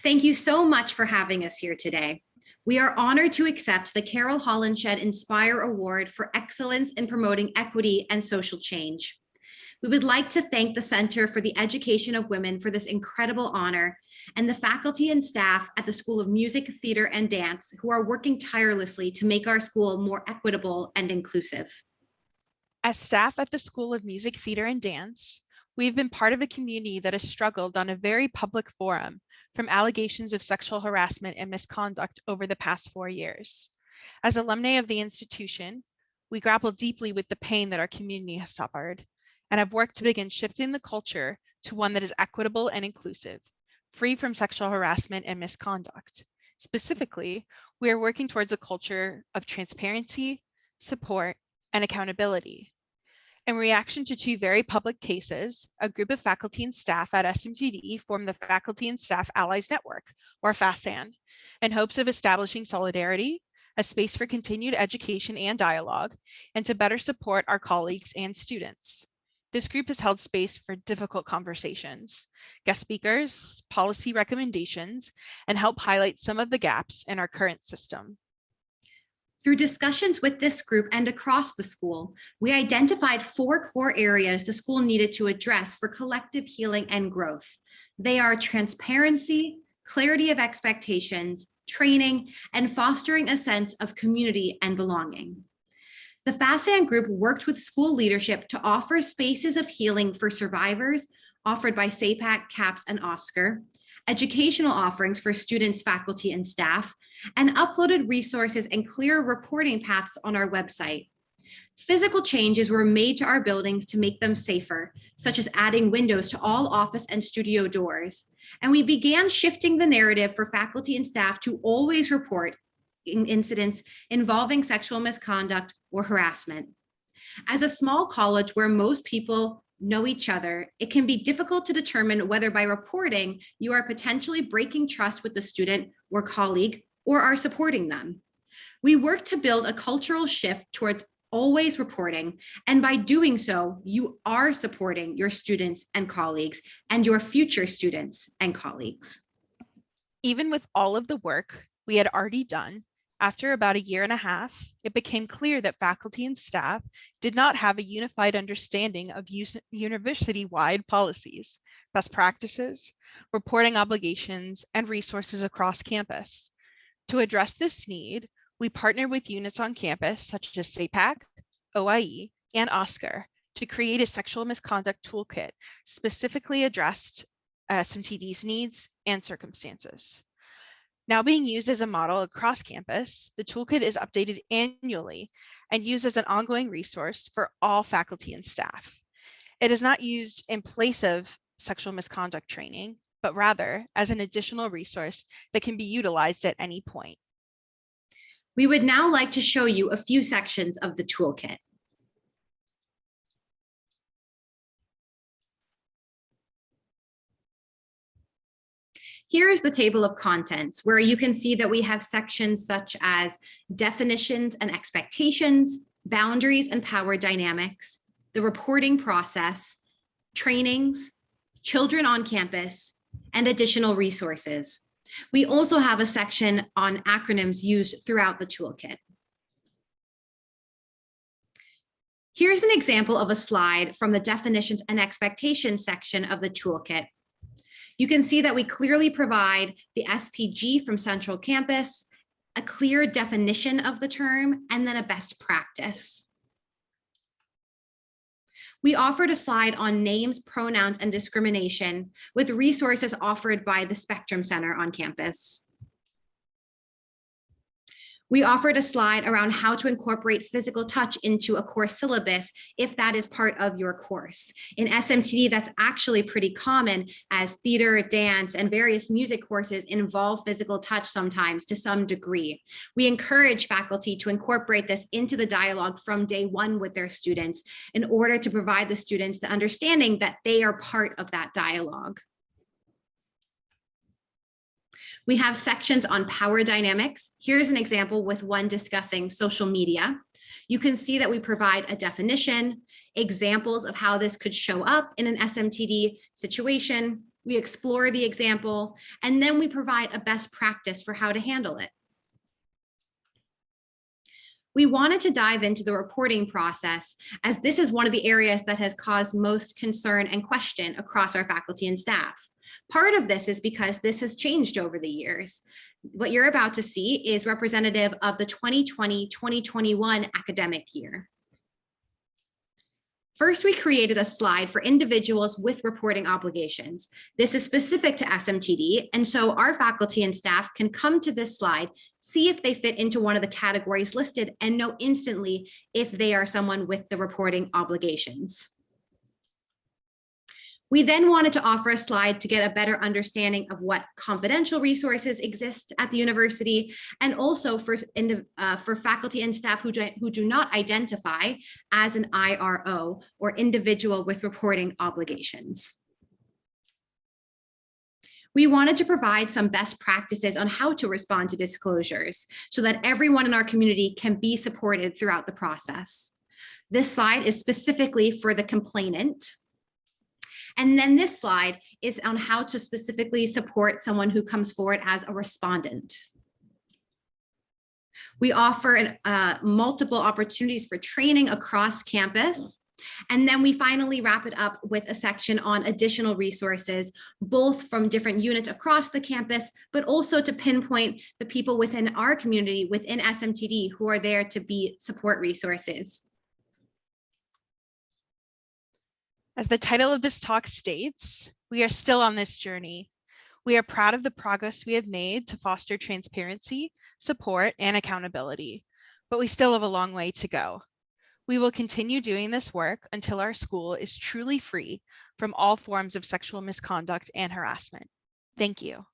Thank you so much for having us here today. We are honored to accept the Carol Hollenshead Inspire Award for Excellence in Promoting Equity and Social Change. We would like to thank the Center for the Education of Women for this incredible honor, and the faculty and staff at the School of Music, Theater, and Dance who are working tirelessly to make our school more equitable and inclusive. As staff at the School of Music, Theater, and Dance, we've been part of a community that has struggled on a very public forum from allegations of sexual harassment and misconduct over the past 4 years. As alumnae of the institution, we grapple deeply with the pain that our community has suffered and have worked to begin shifting the culture to one that is equitable and inclusive, free from sexual harassment and misconduct. Specifically, we are working towards a culture of transparency, support, and accountability. In reaction to 2 very public cases, a group of faculty and staff at SMTD formed the Faculty and Staff Allies Network, or FASAN, in hopes of establishing solidarity, a space for continued education and dialogue, and to better support our colleagues and students. This group has held space for difficult conversations, guest speakers, policy recommendations, and help highlight some of the gaps in our current system. Through discussions with this group and across the school, we identified 4 core areas the school needed to address for collective healing and growth. They are transparency, clarity of expectations, training, and fostering a sense of community and belonging. The FASAN group worked with school leadership to offer spaces of healing for survivors offered by SAPAC, CAPS, and OSCAR, educational offerings for students, faculty, and staff, and uploaded resources and clear reporting paths on our website. Physical changes were made to our buildings to make them safer, such as adding windows to all office and studio doors. And we began shifting the narrative for faculty and staff to always report incidents involving sexual misconduct or harassment. As a small college where most people know each other, it can be difficult to determine whether by reporting you are potentially breaking trust with the student or colleague or are supporting them. We work to build a cultural shift towards always reporting, and by doing so, you are supporting your students and colleagues and your future students and colleagues. Even with all of the work we had already done, after about 1.5 years, it became clear that faculty and staff did not have a unified understanding of university-wide policies, best practices, reporting obligations, and resources across campus. To address this need, we partnered with units on campus such as SAPAC, OIE, and OSCAR to create a sexual misconduct toolkit specifically addressed SMTD's needs and circumstances. Now being used as a model across campus, the toolkit is updated annually and used as an ongoing resource for all faculty and staff. It is not used in place of sexual misconduct training, but rather as an additional resource that can be utilized at any point. We would now like to show you a few sections of the toolkit. Here is the table of contents where you can see that we have sections such as definitions and expectations, boundaries and power dynamics, the reporting process, trainings, children on campus, and additional resources. We also have a section on acronyms used throughout the toolkit. Here's an example of a slide from the definitions and expectations section of the toolkit. You can see that we clearly provide the SPG from Central Campus, a clear definition of the term, and then a best practice. We offered a slide on names, pronouns, and discrimination with resources offered by the Spectrum Center on campus. We offered a slide around how to incorporate physical touch into a course syllabus if that is part of your course. In SMTD, that's actually pretty common, as theater, dance, and various music courses involve physical touch sometimes to some degree. We encourage faculty to incorporate this into the dialogue from day 1 with their students in order to provide the students the understanding that they are part of that dialogue. We have sections on power dynamics. Here's an example with one discussing social media. You can see that we provide a definition, examples of how this could show up in an SMTD situation, we explore the example, and then we provide a best practice for how to handle it. We wanted to dive into the reporting process, as this is one of the areas that has caused most concern and question across our faculty and staff. Part of this is because this has changed over the years. What you're about to see is representative of the 2020-2021 academic year. First, we created a slide for individuals with reporting obligations. This is specific to SMTD, and so our faculty and staff can come to this slide, see if they fit into one of the categories listed, and know instantly if they are someone with the reporting obligations. We then wanted to offer a slide to get a better understanding of what confidential resources exist at the university, and also for faculty and staff who do not identify as an IRO or individual with reporting obligations. We wanted to provide some best practices on how to respond to disclosures so that everyone in our community can be supported throughout the process. This slide is specifically for the complainant. And then this slide is on how to specifically support someone who comes forward as a respondent. We offer multiple opportunities for training across campus. And then we finally wrap it up with a section on additional resources, both from different units across the campus, but also to pinpoint the people within our community, within SMTD, who are there to be support resources. As the title of this talk states, we are still on this journey. We are proud of the progress we have made to foster transparency, support, and accountability, but we still have a long way to go. We will continue doing this work until our school is truly free from all forms of sexual misconduct and harassment. Thank you.